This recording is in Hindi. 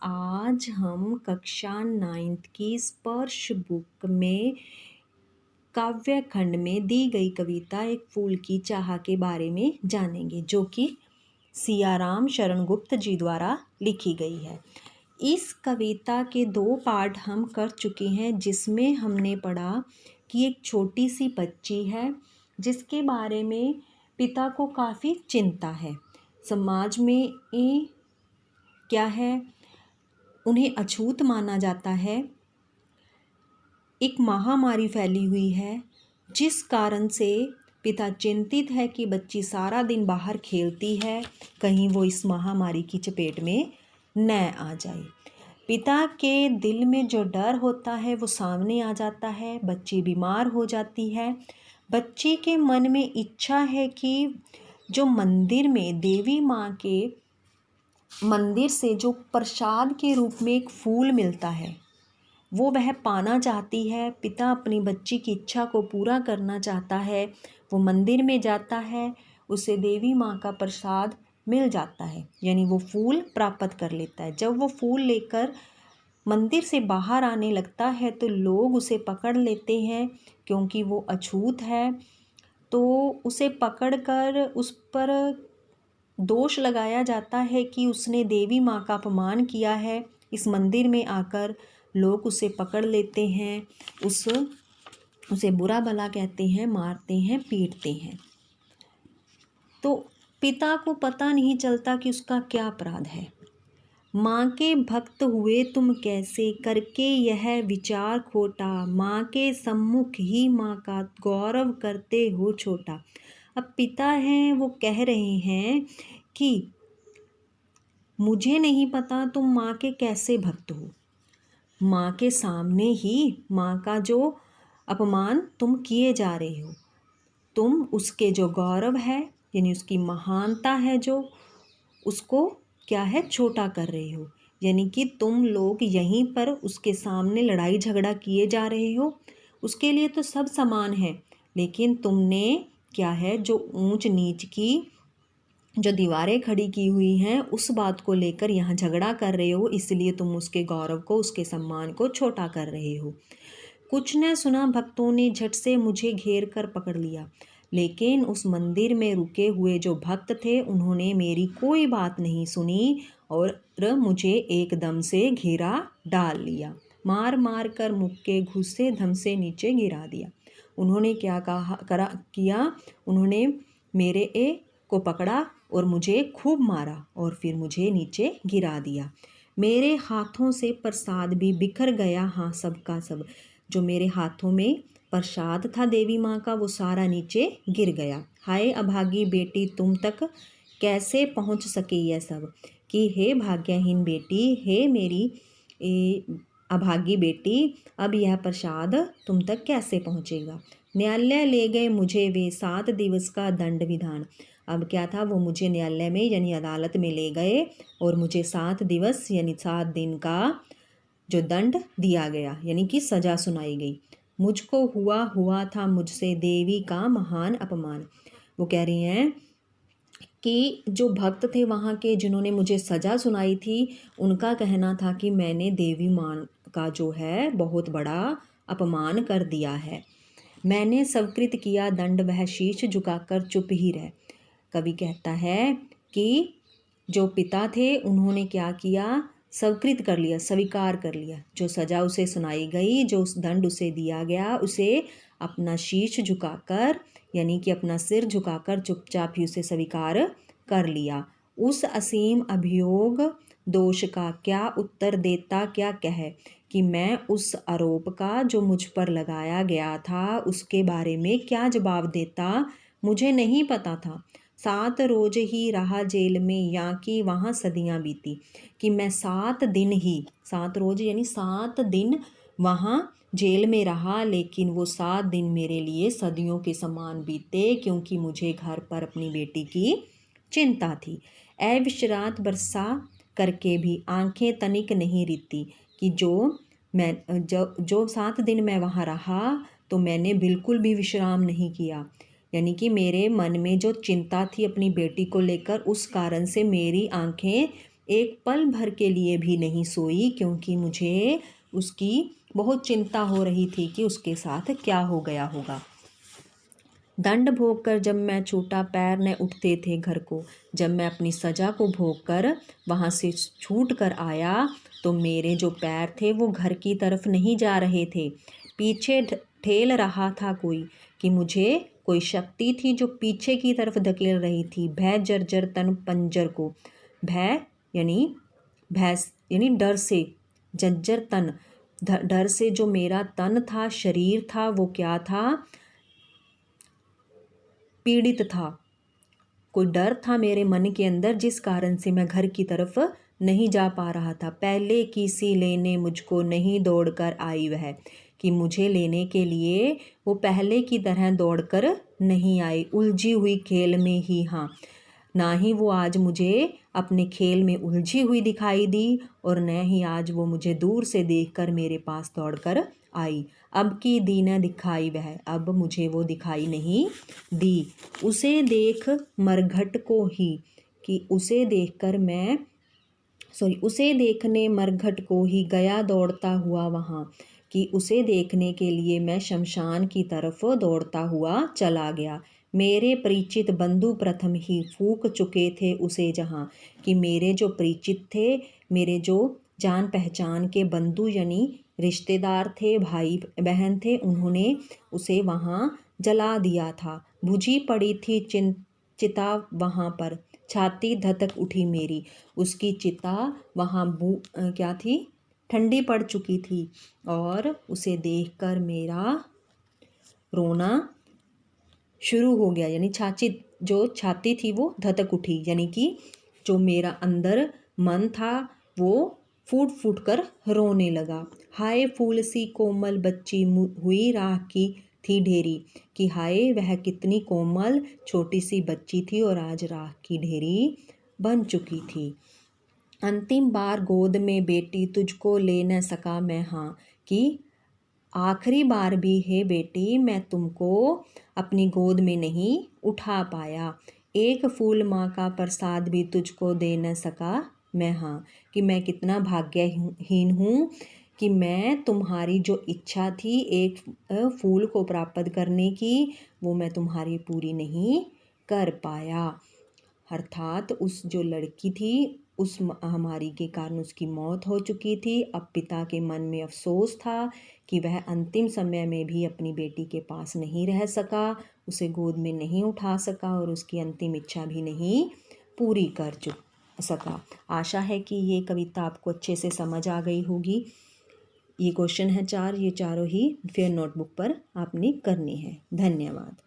आज हम कक्षा 9th की स्पर्श बुक में काव्य खंड में दी गई कविता एक फूल की चाह के बारे में जानेंगे, जो कि सियाराम शरण गुप्त जी द्वारा लिखी गई है। इस कविता के 2 पार्ट हम कर चुके हैं, जिसमें हमने पढ़ा कि एक छोटी सी बच्ची है जिसके बारे में पिता को काफ़ी चिंता है। समाज में ये क्या है, उन्हें अछूत माना जाता है। एक महामारी फैली हुई है, जिस कारण से पिता चिंतित है कि बच्ची सारा दिन बाहर खेलती है, कहीं वो इस महामारी की चपेट में न आ जाए। पिता के दिल में जो डर होता है वो सामने आ जाता है। बच्ची बीमार हो जाती है। बच्ची के मन में इच्छा है कि जो मंदिर में देवी माँ के मंदिर से जो प्रसाद के रूप में एक फूल मिलता है, वो वह पाना चाहती है। पिता अपनी बच्ची की इच्छा को पूरा करना चाहता है। वो मंदिर में जाता है, उसे देवी माँ का प्रसाद मिल जाता है, यानी वो फूल प्राप्त कर लेता है। जब वो फूल लेकर मंदिर से बाहर आने लगता है तो लोग उसे पकड़ लेते हैं, क्योंकि वो अछूत है। तो उसे पकड़कर उस पर दोष लगाया जाता है कि उसने देवी माँ का अपमान किया है। इस मंदिर में आकर लोग उसे पकड़ लेते हैं, उसे बुरा भला कहते हैं, मारते हैं, पीटते हैं। तो पिता को पता नहीं चलता कि उसका क्या अपराध है। माँ के भक्त हुए तुम कैसे, करके यह विचार खोटा, माँ के सम्मुख ही माँ का गौरव करते हो छोटा। अब पिता हैं, वो कह रहे हैं कि मुझे नहीं पता तुम माँ के कैसे भक्त हो। माँ के सामने ही माँ का जो अपमान तुम किए जा रहे हो, तुम उसके जो गौरव है, यानी उसकी महानता है, जो उसको क्या है, छोटा कर रहे हो। यानी कि तुम लोग यहीं पर उसके सामने लड़ाई झगड़ा किए जा रहे हो। उसके लिए तो सब समान है, लेकिन तुमने क्या है, जो ऊंच नीच की जो दीवारें खड़ी की हुई हैं, उस बात को लेकर यहाँ झगड़ा कर रहे हो। इसलिए तुम उसके गौरव को, उसके सम्मान को छोटा कर रहे हो। कुछ न सुना भक्तों ने झट से मुझे घेर कर पकड़ लिया, लेकिन उस मंदिर में रुके हुए जो भक्त थे, उन्होंने मेरी कोई बात नहीं सुनी और मुझे एकदम से घेरा डाल लिया। मार मार कर मुक्के घुसे धम से नीचे गिरा दिया। उन्होंने क्या किया, उन्होंने मेरे को पकड़ा और मुझे खूब मारा और फिर मुझे नीचे गिरा दिया। मेरे हाथों से प्रसाद भी बिखर गया, हाँ सब का सब। जो मेरे हाथों में प्रसाद था देवी माँ का, वो सारा नीचे गिर गया। हाय अभागी बेटी, तुम तक कैसे पहुँच सके यह सब। कि हे भाग्यहीन बेटी, हे मेरी अभागी बेटी, अब यह प्रसाद तुम तक कैसे पहुँचेगा। न्यायालय ले गए मुझे वे 7 दिवस का दंड विधान। अब क्या था, वो मुझे न्यायालय में यानी अदालत में ले गए और मुझे 7 दिवस यानी 7 दिन का जो दंड दिया गया, यानी कि सज़ा सुनाई गई। मुझको हुआ था मुझसे देवी का महान अपमान। वो कह रही हैं कि जो भक्त थे वहाँ के, जिन्होंने मुझे सज़ा सुनाई थी, उनका कहना था कि मैंने देवी माँ का जो है बहुत बड़ा अपमान कर दिया है। मैंने स्वीकृत किया दंड, वह शीश झुकाकर चुप ही रह। कवि कहता है कि जो पिता थे उन्होंने क्या किया, स्वीकृत कर लिया, स्वीकार कर लिया। जो सज़ा उसे सुनाई गई, जो उस दंड उसे दिया गया, उसे अपना शीश झुकाकर यानी कि अपना सिर झुकाकर चुपचाप ही उसे स्वीकार कर लिया। उस असीम अभियोग दोष का क्या उत्तर देता, क्या कहे कि मैं उस आरोप का जो मुझ पर लगाया गया था, उसके बारे में क्या जवाब देता, मुझे नहीं पता था। 7 रोज ही रहा जेल में, या कि वहाँ सदियाँ बीती। कि मैं 7 दिन ही, 7 रोज यानी 7 दिन वहाँ जेल में रहा, लेकिन वो 7 दिन मेरे लिए सदियों के समान बीते, क्योंकि मुझे घर पर अपनी बेटी की चिंता थी। अविश्रांत बरसा करके भी आंखें तनिक नहीं रिती। कि जो 7 दिन मैं वहाँ रहा, तो मैंने बिल्कुल भी विश्राम नहीं किया। यानी कि मेरे मन में जो चिंता थी अपनी बेटी को लेकर, उस कारण से मेरी आंखें एक पल भर के लिए भी नहीं सोई, क्योंकि मुझे उसकी बहुत चिंता हो रही थी कि उसके साथ क्या हो गया होगा। दंड भोग कर जब मैं छूटा पैर न उठते थे घर को। जब मैं अपनी सज़ा को भोग कर वहाँ से छूट कर आया तो मेरे जो पैर थे वो घर की तरफ नहीं जा रहे थे, पीछे ठेल रहा था कोई, कि मुझे कोई शक्ति थी जो पीछे की तरफ धकेल रही थी। भय जर्जर तन पंजर को, भय यानी डर से, जर्जर तन डर से जो मेरा तन था, शरीर था, वो क्या था, पीड़ित था। कोई डर था मेरे मन के अंदर जिस कारण से मैं घर की तरफ नहीं जा पा रहा था। पहले की सी लेने मुझको नहीं दौड़ कर आई वह, कि मुझे लेने के लिए वो पहले की तरह दौड़ कर नहीं आई। उलझी हुई खेल में ही, हाँ, ना ही वो आज मुझे अपने खेल में उलझी हुई दिखाई दी और न ही आज वो मुझे दूर से देखकर मेरे पास दौड़कर आई। अब की दी न दिखाई वह, अब मुझे वो दिखाई नहीं दी। उसे देख मरघट को ही, कि उसे देखकर मैं उसे देखने मरघट को ही गया दौड़ता हुआ वहाँ, कि उसे देखने के लिए मैं शमशान की तरफ दौड़ता हुआ चला गया। मेरे परिचित बंधु प्रथम ही फूंक चुके थे उसे जहाँ, कि मेरे जो परिचित थे, मेरे जो जान पहचान के बंधु यानी रिश्तेदार थे, भाई बहन थे, उन्होंने उसे वहाँ जला दिया था। बुझी पड़ी थी चिता वहाँ पर, छाती धधक उठी मेरी। उसकी चिता वहाँ क्या थी, ठंडी पड़ चुकी थी और उसे देखकर मेरा रोना शुरू हो गया। यानी जो छाती थी वो धधक उठी, यानी कि जो मेरा अंदर मन था वो फूट फूट कर रोने लगा। हाय फूल सी कोमल बच्ची हुई राह की थी ढेरी, कि हाय वह कितनी कोमल छोटी सी बच्ची थी और आज राह की ढेरी बन चुकी थी। अंतिम बार गोद में बेटी तुझको ले न सका मैं, हाँ, कि आखिरी बार भी है बेटी मैं तुमको अपनी गोद में नहीं उठा पाया। एक फूल माँ का प्रसाद भी तुझको दे न सका मैं, हाँ, कि मैं कितना भाग्यहीन हूँ कि मैं तुम्हारी जो इच्छा थी एक फूल को प्राप्त करने की, वो मैं तुम्हारी पूरी नहीं कर पाया। अर्थात उस जो लड़की थी उस महामारी के कारण उसकी मौत हो चुकी थी। अब पिता के मन में अफसोस था कि वह अंतिम समय में भी अपनी बेटी के पास नहीं रह सका, उसे गोद में नहीं उठा सका और उसकी अंतिम इच्छा भी नहीं पूरी कर सका। आशा है कि ये कविता आपको अच्छे से समझ आ गई होगी। ये क्वेश्चन है 4, ये चारों ही फेयर नोटबुक पर आपने करने हैं। धन्यवाद।